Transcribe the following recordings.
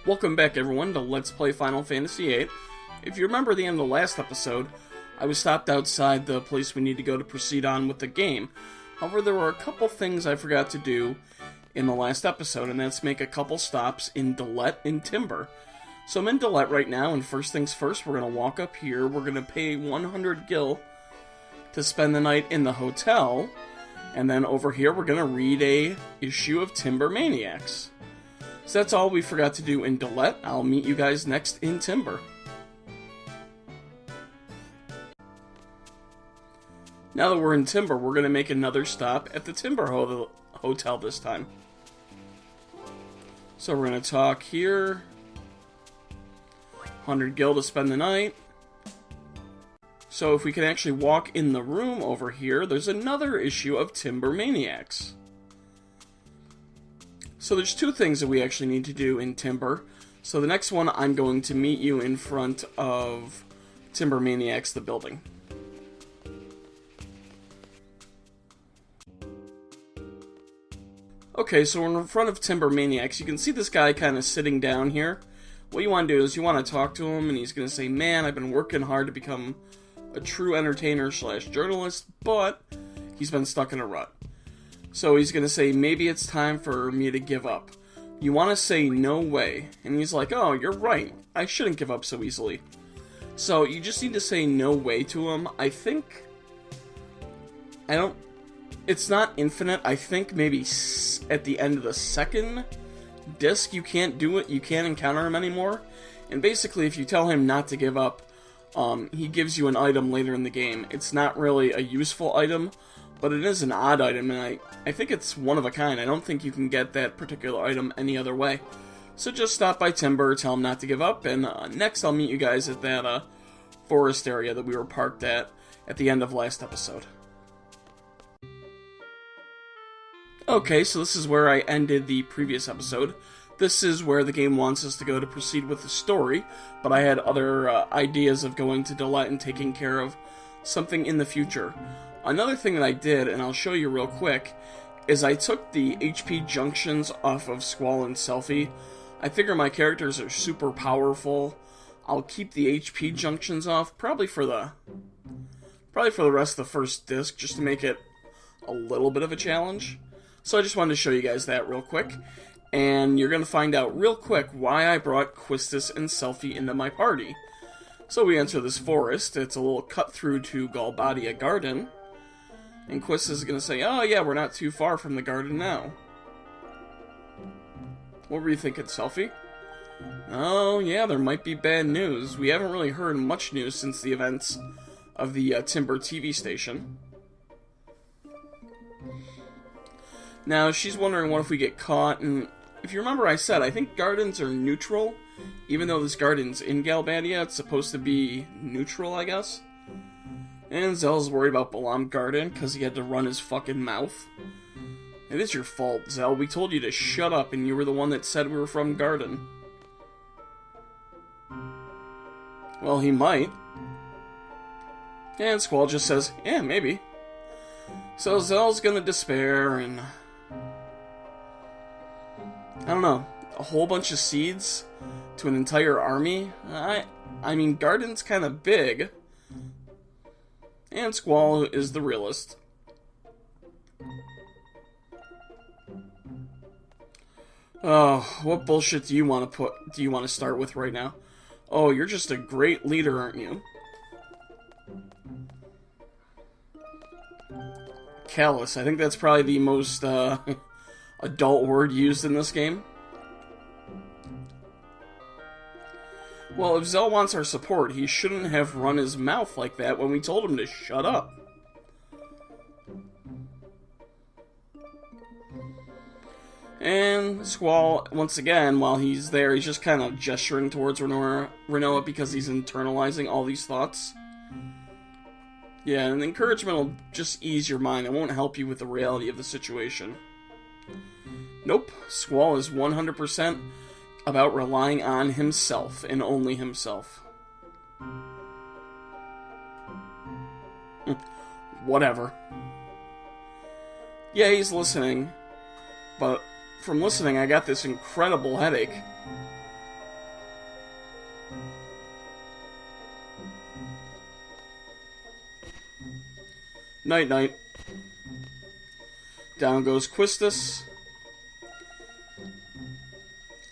Welcome back everyone to Let's Play Final Fantasy VIII. If you remember the end of the last episode, I was stopped outside the place we need to go to proceed on with the game. However, there were a couple things I forgot to do in the last episode, and that's make a couple stops in Dollet and Timber. So I'm in Dollet right now, and first things first, we're going to walk up here, we're going to pay 100 gil to spend the night in the hotel, and then over here we're going to read a issue of Timber Maniacs. So that's all we forgot to do in Dollet. I'll meet you guys next in Timber. Now that we're in Timber, we're going to make another stop at the Timber Hotel this time. So we're going to talk here. 100 gil to spend the night. So if we can actually walk in the room over here, there's another issue of Timber Maniacs. So there's two things that we actually need to do in Timber. So the next one, I'm going to meet you in front of Timber Maniacs, the building. Okay, so we're in front of Timber Maniacs. You can see this guy kind of sitting down here. What you want to do is you want to talk to him, and he's going to say, man, I've been working hard to become a true entertainer / journalist, but he's been stuck in a rut. So he's going to say, maybe it's time for me to give up. You want to say, no way. And he's like, oh, you're right. I shouldn't give up so easily. So you just need to say no way to him. It's not infinite. I think maybe at the end of the second disc, you can't do it. You can't encounter him anymore. And basically, if you tell him not to give up, he gives you an item later in the game. It's not really a useful item, but it is an odd item, and I think it's one of a kind. I don't think you can get that particular item any other way. So just stop by Timber, tell him not to give up, and next I'll meet you guys at that forest area that we were parked at the end of last episode. Okay, so this is where I ended the previous episode. This is where the game wants us to go to proceed with the story, but I had other ideas of going to Dollet and taking care of something in the future. Another thing that I did, and I'll show you real quick, is I took the HP junctions off of Squall and Selphie. I figure my characters are super powerful. I'll keep the HP junctions off, probably for the rest of the first disc, just to make it a little bit of a challenge. So I just wanted to show you guys that real quick. And you're going to find out real quick why I brought Quistis and Selphie into my party. So we enter this forest. It's a little cut through to Galbadia Garden. And Quistis is going to say, oh yeah, we're not too far from the garden now. What were you thinking, Selphie? Oh yeah, there might be bad news. We haven't really heard much news since the events of the Timber TV station. Now, she's wondering what if we get caught, and if you remember I said, I think gardens are neutral. Even though this garden's in Galbadia, it's supposed to be neutral, I guess. And Zell's worried about Balam Garden because he had to run his fucking mouth. It is your fault, Zell. We told you to shut up, and you were the one that said we were from Garden. Well, he might. And Squall just says, yeah, maybe. So Zell's gonna despair, and I don't know, a whole bunch of seeds to an entire army? I mean, Garden's kind of big. And Squall is the realist. Oh, what bullshit do you want to start with right now? Oh, you're just a great leader, aren't you? Callous. I think that's probably the most adult word used in this game. Well, if Zell wants our support, he shouldn't have run his mouth like that when we told him to shut up. And Squall, once again, while he's there, he's just kind of gesturing towards Rinoa because he's internalizing all these thoughts. Yeah, and encouragement will just ease your mind. It won't help you with the reality of the situation. Nope, Squall is 100% about relying on himself, and only himself. Whatever. Yeah, he's listening, but from listening, I got this incredible headache. Night-night. Down goes Quistis.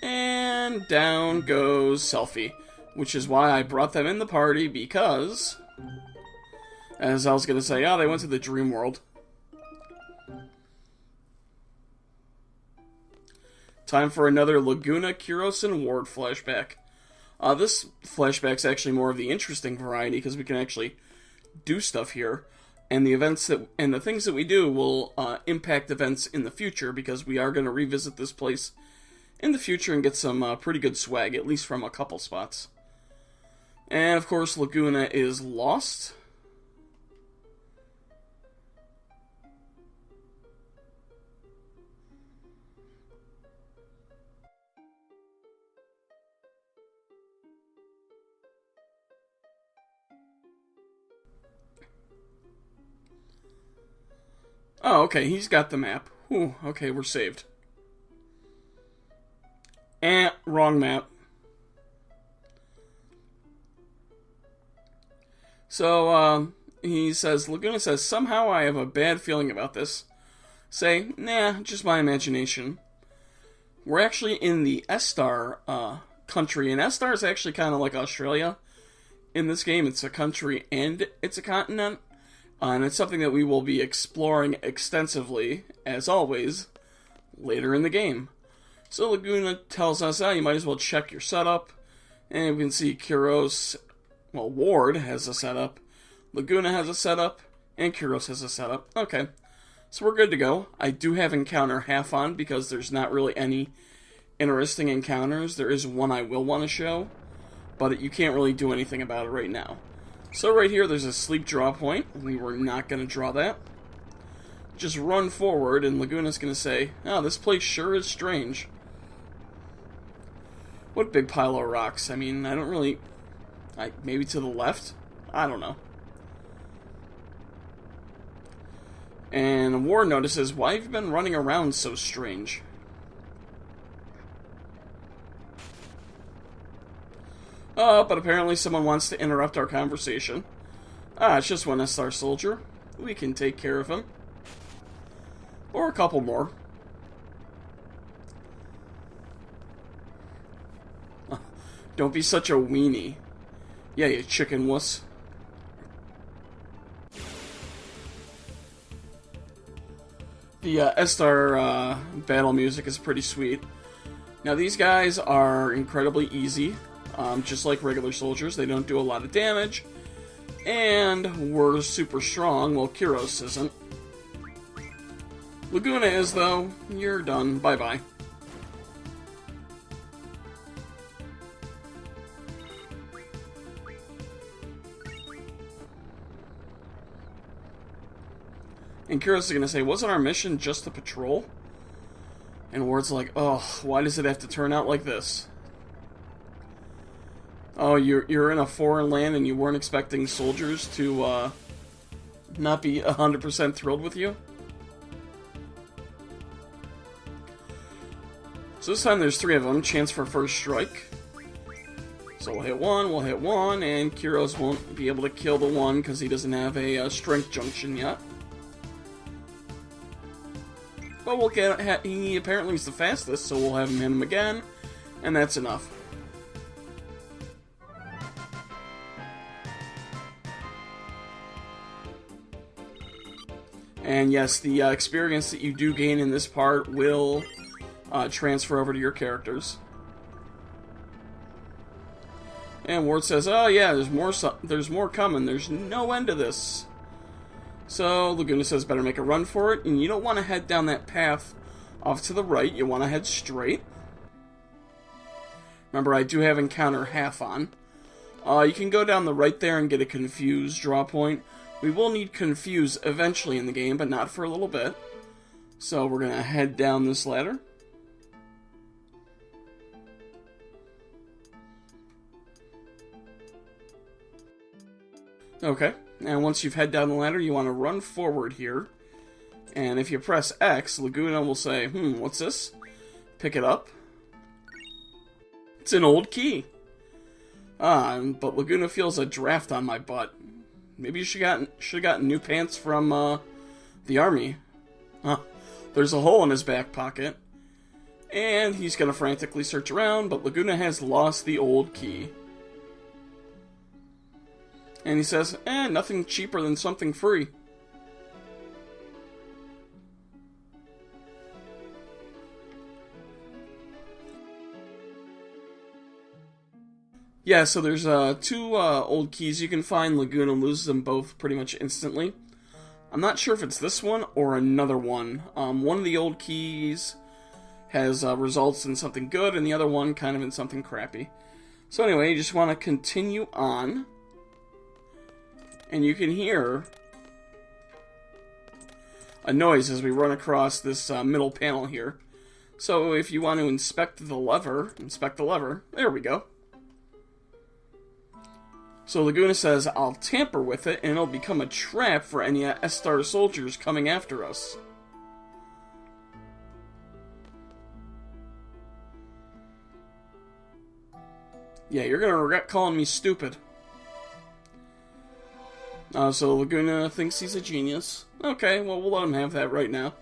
And down goes Selfie. Which is why I brought them in the party, because... as I was going to say, they went to the dream world. Time for another Laguna, Kyros, and Ward flashback. This flashback's actually more of the interesting variety, because we can actually do stuff here. And the events that and the things that we do will impact events in the future, because we are going to revisit this place in the future and get some pretty good swag, at least from a couple spots. And of course, Laguna is lost. Oh, okay, he's got the map. Whew, okay, we're saved. Wrong map. So, he says, Laguna says, somehow I have a bad feeling about this. Say, nah, just my imagination. We're actually in the Esthar, country, and Esthar is actually kind of like Australia. In this game, it's a country and it's a continent. And it's something that we will be exploring extensively, as always, later in the game. So Laguna tells us, you might as well check your setup. And we can see Kyros, Ward has a setup, Laguna has a setup, and Kyros has a setup. Okay, so we're good to go. I do have encounter half on, because there's not really any interesting encounters. There is one I will want to show, but you can't really do anything about it right now. So right here, there's a sleep draw point. We were not going to draw that. Just run forward, and Laguna's going to say, this place sure is strange. What big pile of rocks? I mean, I don't really... maybe to the left? I don't know. And Ward notices, why have you been running around so strange? But apparently someone wants to interrupt our conversation. It's just one Esthar soldier. We can take care of him. Or a couple more. Don't be such a weenie. Yeah, you chicken wuss. The Esthar battle music is pretty sweet. Now these guys are incredibly easy. Just like regular soldiers, they don't do a lot of damage, and we're super strong, while Kyros isn't. Laguna is, though. You're done. Bye-bye. And Kyros is going to say, wasn't our mission just to patrol? And Ward's like, why does it have to turn out like this? Oh, you're in a foreign land and you weren't expecting soldiers to not be 100% thrilled with you? So this time there's 3 of them, chance for first strike. So we'll hit one, and Kyros won't be able to kill the one because he doesn't have a strength junction yet. But we'll get, he apparently is the fastest, so we'll have him hit him again, and that's enough. And yes, the experience that you do gain in this part will transfer over to your characters. And Ward says, oh yeah, there's more coming. There's no end to this. So Laguna says, better make a run for it. And you don't want to head down that path off to the right. You want to head straight. Remember, I do have encounter half on. You can go down the right there and get a confused draw point. We will need confuse eventually in the game, but not for a little bit. So we're going to head down this ladder. Okay, and once you've head down the ladder, you want to run forward here. And if you press X, Laguna will say, what's this? Pick it up. It's an old key. But Laguna feels a draft on my butt. Maybe you should have gotten new pants from the army. Huh. There's a hole in his back pocket. And he's going to frantically search around, but Laguna has lost the old key. And he says, nothing cheaper than something free. Yeah, so there's two old keys you can find. Laguna loses them both pretty much instantly. I'm not sure if it's this one or another one. One of the old keys has results in something good, and the other one kind of in something crappy. So anyway, you just want to continue on. And you can hear a noise as we run across this middle panel here. So if you want to inspect the lever, there we go. So Laguna says, I'll tamper with it, and it'll become a trap for any Esthar soldiers coming after us. Yeah, you're gonna regret calling me stupid. So Laguna thinks he's a genius. Okay, well, we'll let him have that right now.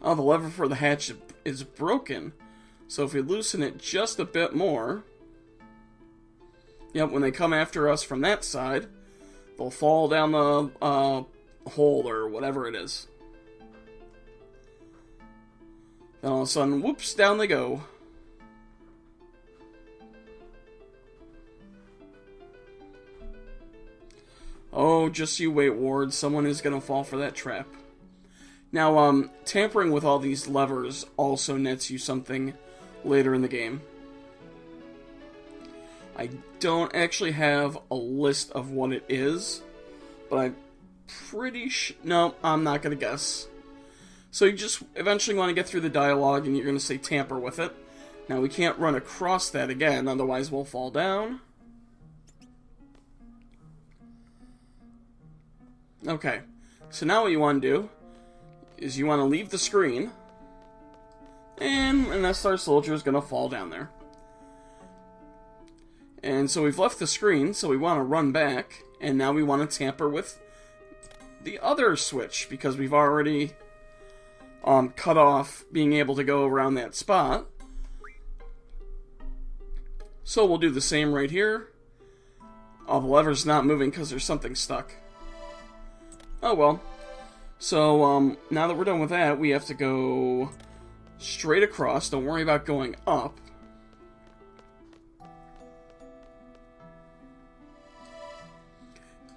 Oh, the lever for the hatch is broken. So if we loosen it just a bit more... Yep, when they come after us from that side, they'll fall down the hole or whatever it is. Then all of a sudden, whoops, down they go. Oh, just you wait, Ward. Someone is going to fall for that trap. Now, tampering with all these levers also nets you something later in the game. I don't actually have a list of what it is, but I'm pretty sure... No, I'm not going to guess. So you just eventually want to get through the dialogue, and you're going to say tamper with it. Now, we can't run across that again, otherwise we'll fall down. Okay, so now what you want to do is you want to leave the screen, and an Esthar soldier is going to fall down there. And so we've left the screen, so we want to run back, and now we want to tamper with the other switch, because we've already cut off being able to go around that spot. So we'll do the same right here. Oh, the lever's not moving because there's something stuck. Oh well. So, now that we're done with that, we have to go straight across. Don't worry about going up.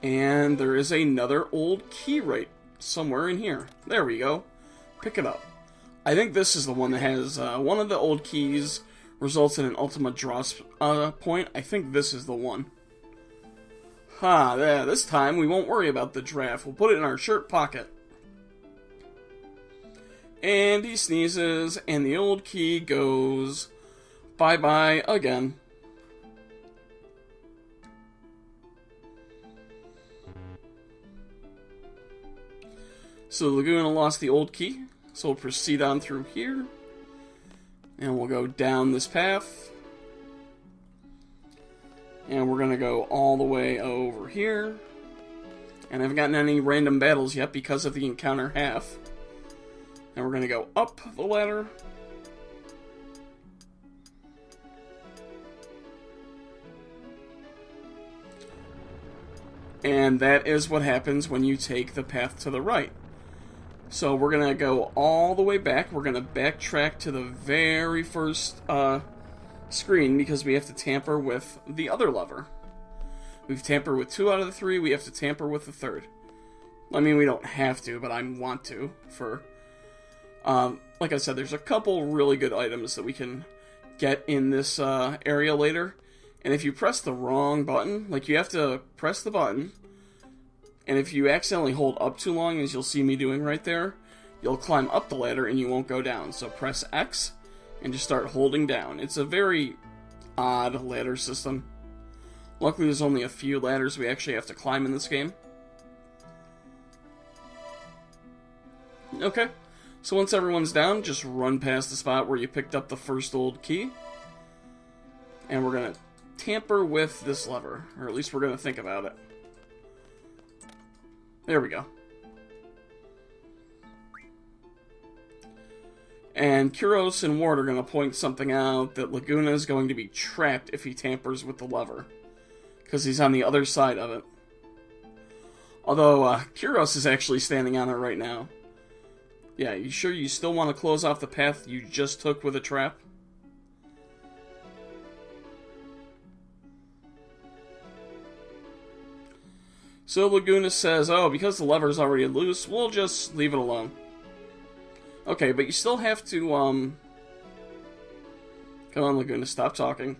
And there is another old key right somewhere in here. There we go. Pick it up. I think this is the one that has, one of the old keys results in an ultimate draw point. I think this is the one. Yeah, this time we won't worry about the draft. We'll put it in our shirt pocket. And he sneezes, and the old key goes bye-bye again. So Laguna lost the old key, so we'll proceed on through here. And we'll go down this path. And we're going to go all the way over here. And I haven't gotten any random battles yet because of the encounter half. And we're going to go up the ladder. And that is what happens when you take the path to the right. So we're going to go all the way back. We're going to backtrack to the very first screen because we have to tamper with the other lever. We've tampered with 2 out of the 3. We have to tamper with the 3rd. I mean, we don't have to, but I want to. For, like I said, there's a couple really good items that we can get in this area later. And if you press the wrong button, like you have to press the button, and if you accidentally hold up too long, as you'll see me doing right there, you'll climb up the ladder and you won't go down. So press X and just start holding down. It's a very odd ladder system. Luckily there's only a few ladders we actually have to climb in this game. Okay, so once everyone's down, just run past the spot where you picked up the first old key. And we're going to tamper with this lever. Or at least we're going to think about it. There we go. And Kuros and Ward are going to point something out that Laguna is going to be trapped if he tampers with the lever. Because he's on the other side of it. Although, Kuros is actually standing on it right now. Yeah, you sure you still want to close off the path you just took with a trap? So Laguna says, oh, because the lever's already loose, we'll just leave it alone. Okay, but you still have to, Come on, Laguna, stop talking.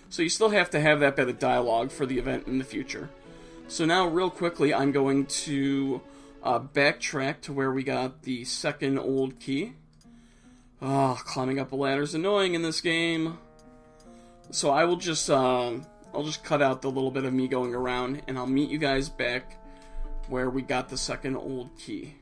So you still have to have that bit of dialogue for the event in the future. So now, real quickly, I'm going to backtrack to where we got the second old key. Oh, climbing up a ladder is annoying in this game. So I will just, I'll just cut out the little bit of me going around, and I'll meet you guys back where we got the second old key.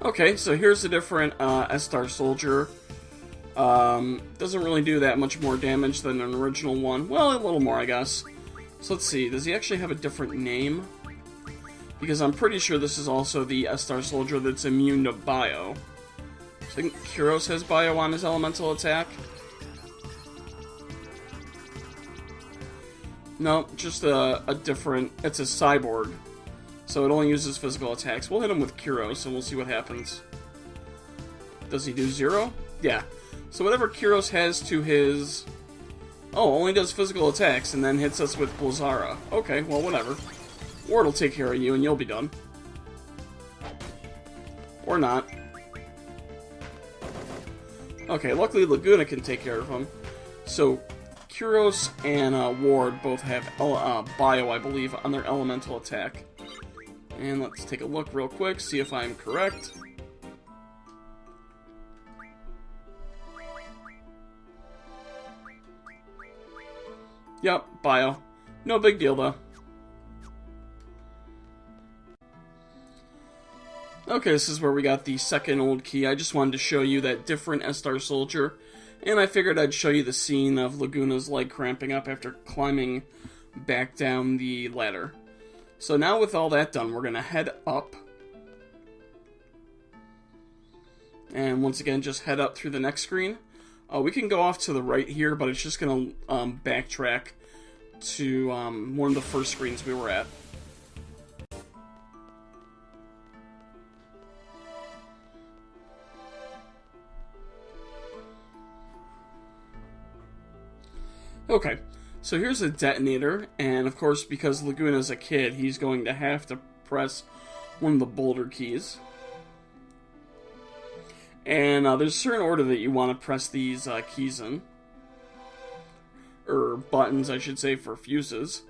Okay, so here's a different Esthar soldier. Doesn't really do that much more damage than an original one. Well, a little more, I guess. So let's see, does he actually have a different name? Because I'm pretty sure this is also the Esthar soldier that's immune to bio. I think Kuros has bio on his elemental attack. No, just a different... It's a cyborg. So it only uses physical attacks. We'll hit him with Kuros and we'll see what happens. Does he do 0? Yeah. So whatever Kuros has to his... Oh, only does physical attacks and then hits us with Blizzara. Okay, well, whatever. Ward will take care of you and you'll be done. Or not. Okay, luckily Laguna can take care of him. So, Kuros and Ward both have bio, I believe, on their elemental attack. And let's take a look real quick, see if I'm correct. Yep, bio. No big deal, though. Okay, this is where we got the second old key. I just wanted to show you that different Esthar soldier. And I figured I'd show you the scene of Laguna's leg cramping up after climbing back down the ladder. So now with all that done, we're going to head up. And once again, just head up through the next screen. We can go off to the right here, but it's just going to backtrack to one of the first screens we were at. Okay. So here's a detonator, and of course, because Laguna's a kid, he's going to have to press one of the boulder keys. And there's a certain order that you want to press these keys in. Or buttons, I should say, for fuses.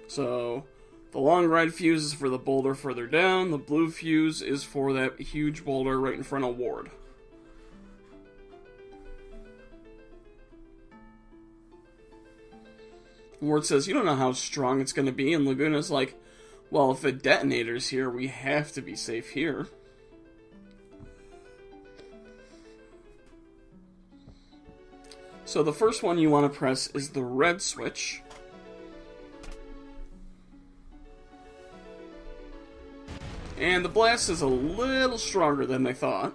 So, the long red fuse is for the boulder further down, the blue fuse is for that huge boulder right in front of Ward. Ward says, you don't know how strong it's going to be, and Laguna's like, well, if the detonator's here, we have to be safe here. So the first one you want to press is the red switch. And the blast is a little stronger than they thought.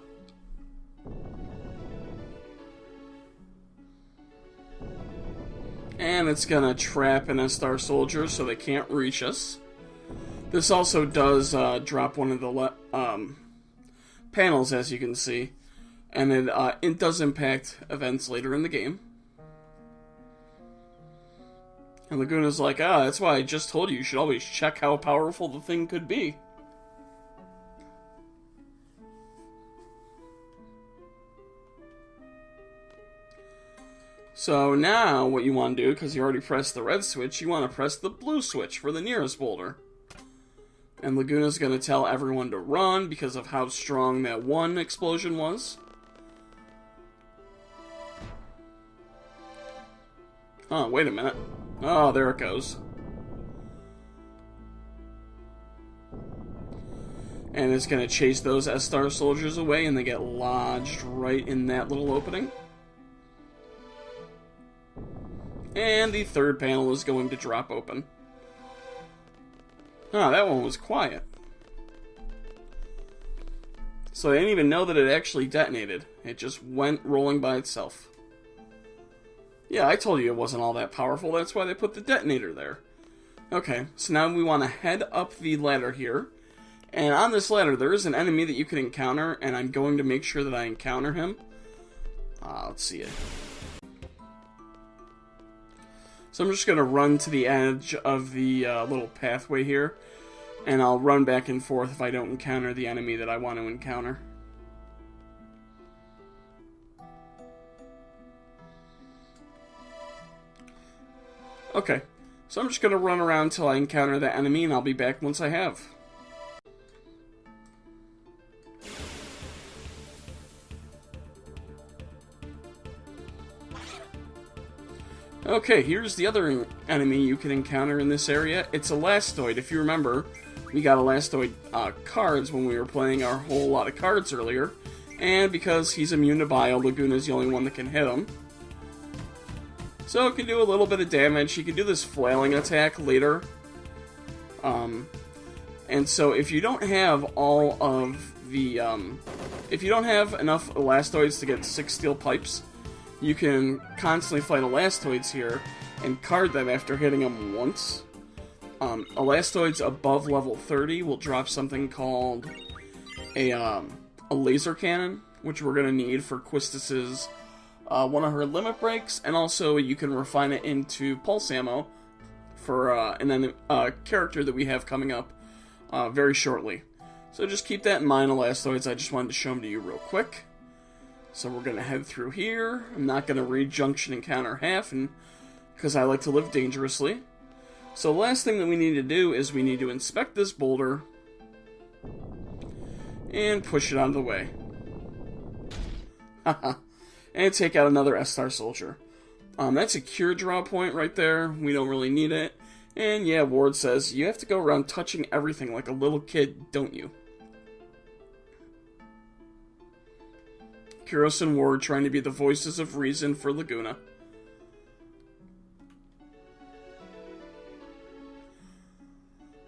And it's gonna trap an Esthar soldier so they can't reach us. This also does drop one of the panels, as you can see. And it does impact events later in the game. And Laguna's like, that's why I just told you should always check how powerful the thing could be. So now what you want to do, because you already pressed the red switch, you want to press the blue switch for the nearest boulder. And Laguna's going to tell everyone to run because of how strong that one explosion was. Oh, wait a minute. Oh, there it goes. And it's going to chase those Esthar soldiers away, and they get lodged right in that little opening. And the third panel is going to drop open. Ah, that one was quiet. So I didn't even know that it actually detonated. It just went rolling by itself. Yeah, I told you it wasn't all that powerful. That's why they put the detonator there. Okay, so now we want to head up the ladder here. And on this ladder, there is an enemy that you can encounter, and I'm going to make sure that I encounter him. Let's see it. So I'm just going to run to the edge of the little pathway here, and I'll run back and forth if I don't encounter the enemy that I want to encounter. Okay, so I'm just going to run around until I encounter that enemy, and I'll be back once I have. Okay, here's the other enemy you can encounter in this area. It's a Elastoid. If you remember, we got Elastoid cards when we were playing our whole lot of cards earlier. And because he's immune to Bile, Laguna's the only one that can hit him. So it can do a little bit of damage. He can do this flailing attack later. And so if you don't have all of the... if you don't have enough Elastoids to get 6 steel pipes, you can constantly fight Elastoids here and card them after hitting them once. Elastoids above level 30 will drop something called a laser cannon, which we're going to need for Quistis's one of her limit breaks, and also you can refine it into pulse ammo for a character that we have coming up very shortly. So just keep that in mind, Elastoids. I just wanted to show them to you real quick. So we're going to head through here. I'm not going to read Junction Encounter half, and because I like to live dangerously. So the last thing that we need to do is we need to inspect this boulder and push it out of the way. Haha. And take out another Esthar soldier. That's a cure draw point right there. We don't really need it. And yeah, Ward says, you have to go around touching everything like a little kid, don't you? Kuros and Ward trying to be the voices of reason for Laguna.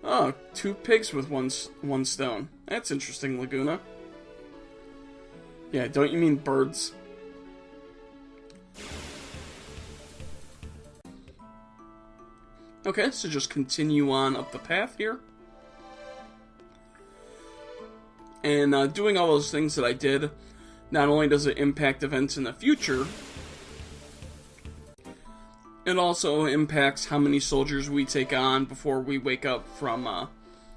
Oh, 2 pigs with one stone. That's interesting, Laguna. Yeah, don't you mean birds? Okay, so just continue on up the path here. And doing all those things that I did, not only does it impact events in the future, it also impacts how many soldiers we take on before we wake up from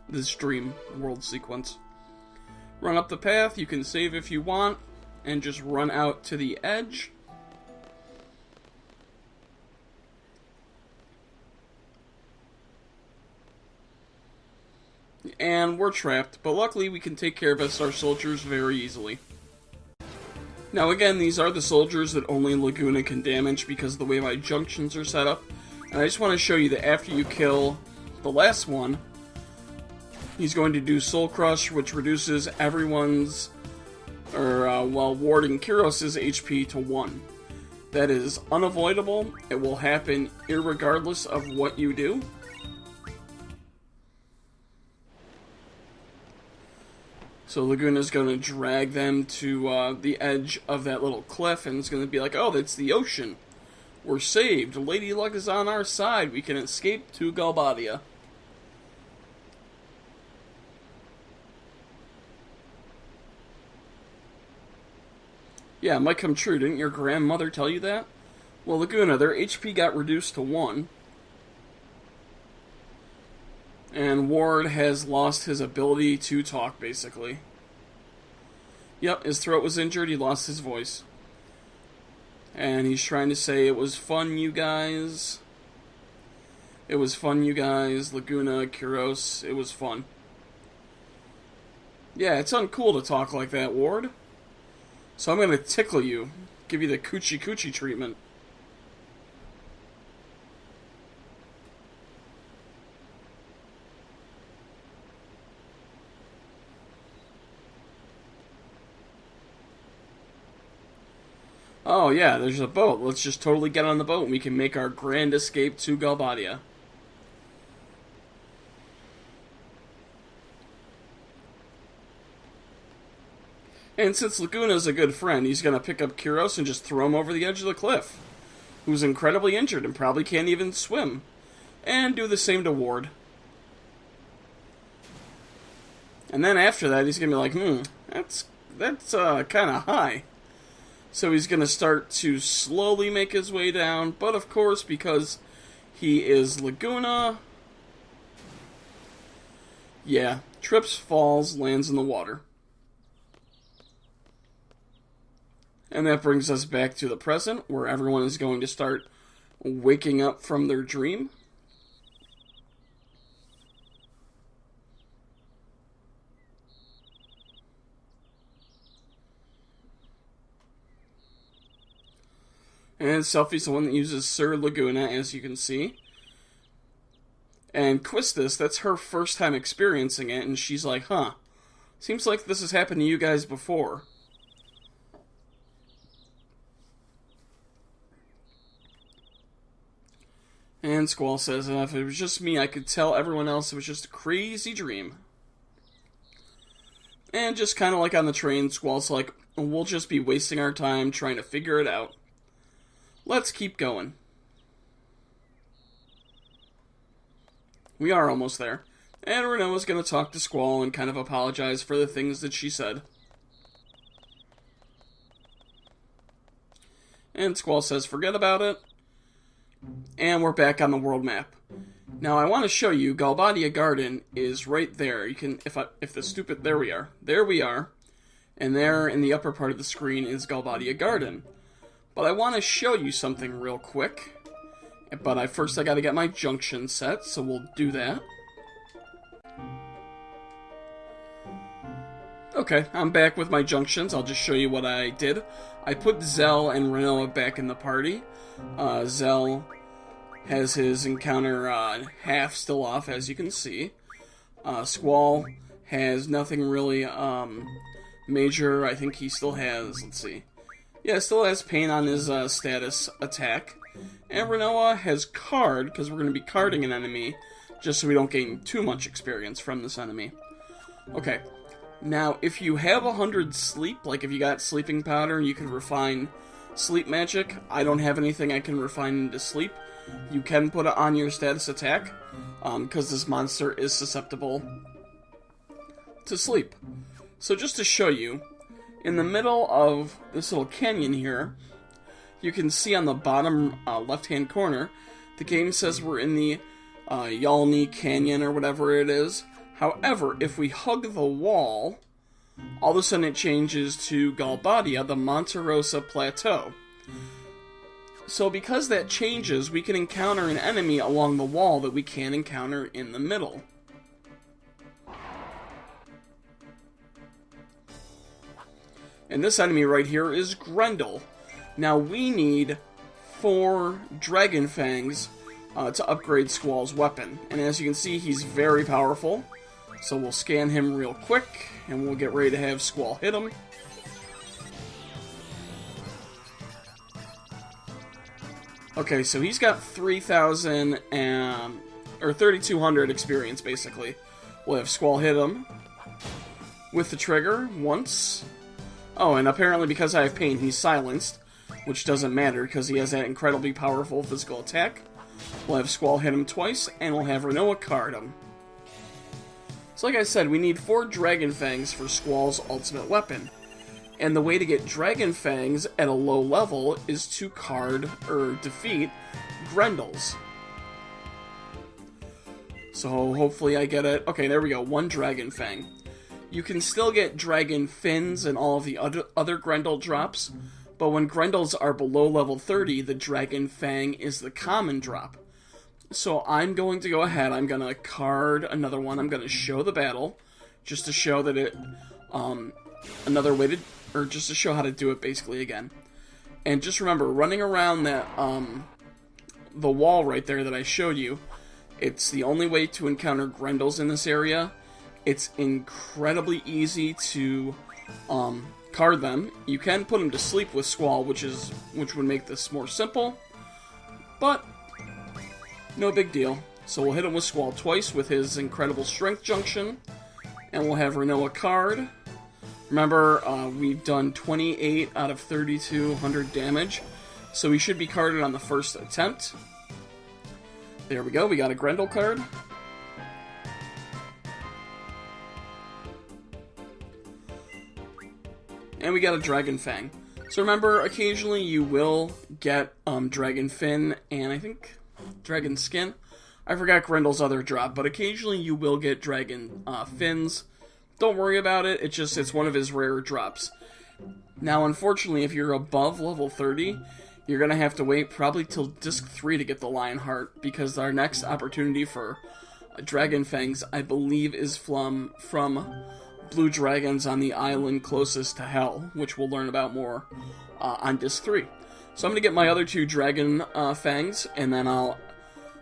this dream world sequence. Run up the path, you can save if you want, and just run out to the edge. And we're trapped, but luckily we can take care of our soldiers very easily. Now again, these are the soldiers that only Laguna can damage because of the way my junctions are set up. And I just want to show you that after you kill the last one, he's going to do Soul Crush, which reduces everyone's, while warding Kuros' HP to 1. That is unavoidable. It will happen irregardless of what you do. So Laguna's going to drag them to the edge of that little cliff, and it's going to be like, oh, that's the ocean. We're saved. Lady Luck is on our side. We can escape to Galbadia. Yeah, it might come true. Didn't your grandmother tell you that? Well, Laguna, their HP got reduced to 1. And Ward has lost his ability to talk, basically. Yep, his throat was injured, he lost his voice. And he's trying to say, it was fun, you guys. It was fun, you guys. Laguna, Kuros, it was fun. Yeah, it's uncool to talk like that, Ward. So I'm going to tickle you. Give you the coochie coochie treatment. Oh yeah, there's a boat. Let's just totally get on the boat and we can make our grand escape to Galbadia. And since Laguna's a good friend, he's going to pick up Kuros and just throw him over the edge of the cliff, who's incredibly injured and probably can't even swim. And do the same to Ward. And then after that, he's going to be like, that's kind of high. So he's going to start to slowly make his way down, but of course, because he is Laguna, yeah, trips, falls, lands in the water. And that brings us back to the present, where everyone is going to start waking up from their dream. And Selfie's the one that uses Sir Laguna, as you can see. And Quistis, that's her first time experiencing it, and she's like, seems like this has happened to you guys before. And Squall says, if it was just me, I could tell everyone else it was just a crazy dream. And just kind of like on the train, Squall's like, we'll just be wasting our time trying to figure it out. Let's keep going. We are almost there. And Renoa's going to talk to Squall and kind of apologize for the things that she said. And Squall says, forget about it. And we're back on the world map. Now I want to show you, Galbadia Garden is right there. You can, there we are. There we are. And there in the upper part of the screen is Galbadia Garden. But I want to show you something real quick. But first I got to get my junction set, so we'll do that. Okay, I'm back with my junctions. I'll just show you what I did. I put Zell and Renoa back in the party. Zell has his encounter half still off, as you can see. Squall has nothing really major. I think he still has, let's see. Yeah, still has pain on his status attack. And Renoa has card, because we're going to be carding an enemy, just so we don't gain too much experience from this enemy. Okay, now if you have 100 sleep, like if you got sleeping powder, you can refine sleep magic. I don't have anything I can refine into sleep. You can put it on your status attack, because this monster is susceptible to sleep. So just to show you, in the middle of this little canyon here, you can see on the bottom left-hand corner, the game says we're in the Yalni Canyon or whatever it is. However, if we hug the wall, all of a sudden it changes to Galbadia, the Monte Rosa Plateau. So because that changes, we can encounter an enemy along the wall that we can't encounter in the middle. And this enemy right here is Grendel. Now we need 4 Dragon Fangs to upgrade Squall's weapon. And as you can see, he's very powerful. So we'll scan him real quick, and we'll get ready to have Squall hit him. Okay, so he's got 3,000 or 3,200 experience, basically. We'll have Squall hit him with the trigger once. Oh, and apparently because I have pain, he's silenced, which doesn't matter because he has that incredibly powerful physical attack. We'll have Squall hit him twice, and we'll have Renoa card him. So like I said, we need 4 Dragon Fangs for Squall's ultimate weapon. And the way to get Dragon Fangs at a low level is to card, or defeat, Grendels. So hopefully I get it. Okay, there we go, 1 Dragon Fang. You can still get Dragon Fins and all of the other Grendel drops, But when Grendels are below level 30, the Dragon Fang is the common drop. So I'm going to go ahead, I'm going to card another one, I'm going to show the battle, just to show that it, another way to, or just to show how to do it basically again. And just remember, running around that, the wall right there that I showed you, it's the only way to encounter Grendels in this area. It's incredibly easy to, card them. You can put them to sleep with Squall, which would make this more simple, but no big deal. So we'll hit him with Squall twice with his incredible strength junction, and we'll have Renoa card. Remember, we've done 28 out of 3,200 damage, so he should be carded on the first attempt. There we go, we got a Grendel card. And we got a Dragon Fang. So remember, occasionally you will get Dragon Fin and I think Dragon Skin. I forgot Grendel's other drop, but occasionally you will get Dragon Fins. Don't worry about it, it's one of his rare drops. Now, unfortunately, if you're above level 30, you're going to have to wait probably till Disc 3 to get the Lionheart, because our next opportunity for Dragon Fangs, I believe, is from blue dragons on the island closest to Hell, which we'll learn about more on Disc 3. So I'm going to get my other two Dragon Fangs, and then I'll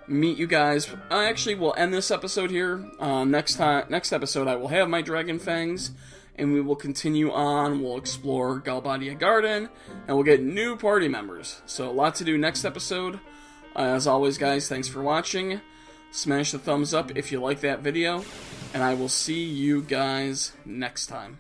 meet you guys. Actually, we'll end this episode here. Next episode I will have my Dragon Fangs, and we will continue on. We'll explore Galbadia Garden, and we'll get new party members. So a lot to do next episode. As always, guys, thanks for watching. Smash the thumbs up if you like that video, and I will see you guys next time.